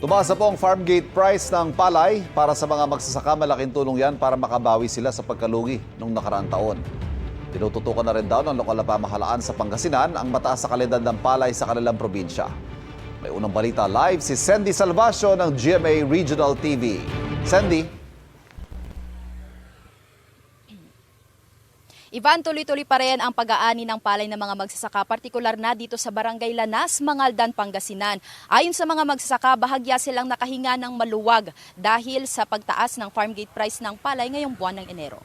Tumaas na po ang farm gate price ng palay. Para sa mga magsasaka, malaking tulong yan para makabawi sila sa pagkalugi noong nakaraang taon. Tinututukan na rin daw ng lokal na pamahalaan sa Pangasinan ang mataas sa kalidad ng palay sa kanilang probinsya. May unang balita live si Sandy Salvacio ng GMA Regional TV. Sandy? Ivan, tuloy-tuloy pa rin ang pag-aani ng palay ng mga magsasaka, partikular na dito sa Barangay Lanas, Mangaldan, Pangasinan. Ayon sa mga magsasaka, bahagya silang nakahinga ng maluwag dahil sa pagtaas ng farm gate price ng palay ngayong buwan ng Enero.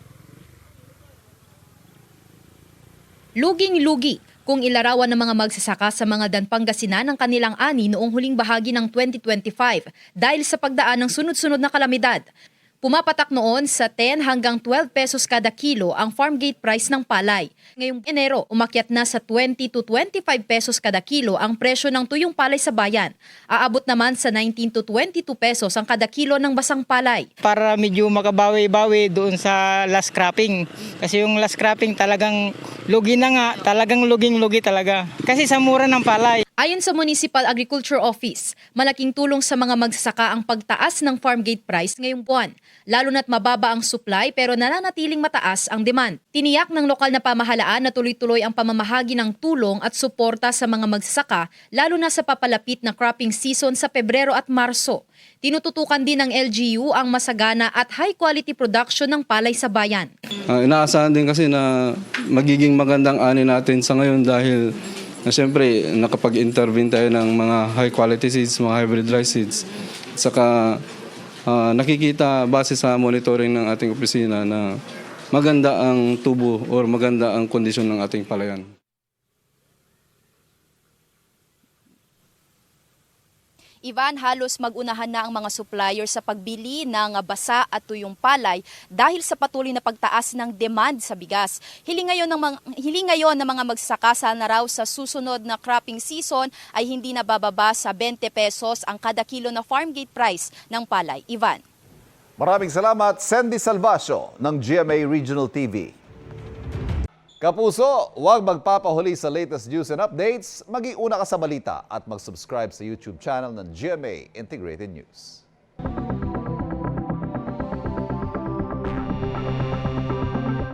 Luging-lugi kung ilarawan ng mga magsasaka sa Mangaldan, Pangasinan ang kanilang ani noong huling bahagi ng 2025 dahil sa pagdaan ng sunod-sunod na kalamidad. Pumapatak noon sa 10 hanggang 12 pesos kada kilo ang farm gate price ng palay. Ngayong Enero, umakyat na sa 20 to 25 pesos kada kilo ang presyo ng tuyong palay sa bayan. Aabot naman sa 19 to 22 pesos ang kada kilo ng basang palay. Para medyo makabawi-bawi doon sa last cropping. Kasi yung last cropping talagang lugi na nga, talagang luging-lugi talaga. Kasi sa mura ng palay. Ayon sa Municipal Agriculture Office, malaking tulong sa mga magsasaka ang pagtaas ng farm gate price ngayong buwan, lalo na't mababa ang supply pero nananatiling mataas ang demand. Tiniyak ng lokal na pamahalaan na tuloy-tuloy ang pamamahagi ng tulong at suporta sa mga magsasaka, lalo na sa papalapit na cropping season sa Pebrero at Marso. Tinututukan din ng LGU ang masagana at high-quality production ng palay sa bayan. Inaasahan din kasi na magiging magandang ani natin sa ngayon dahil siyempre, nakapag-intervene tayo ng mga high-quality seeds, mga hybrid rice seeds. Saka nakikita base sa monitoring ng ating opisina na maganda ang tubo or maganda ang kondisyon ng ating palayan. Ivan, halos mag-unahan na ang mga suppliers sa pagbili ng basa at tuyong palay dahil sa patuloy na pagtaas ng demand sa bigas. Hiling ngayon ng mga magsasaka sana raw sa susunod na cropping season ay hindi na bababa sa 20 pesos ang kada kilo na farm gate price ng palay. Ivan. Maraming salamat, Sandy Salvacio ng GMA Regional TV. Kapuso, huwag magpapahuli sa latest news and updates. Mag-iuna ka sa balita at mag-subscribe sa YouTube channel ng GMA Integrated News.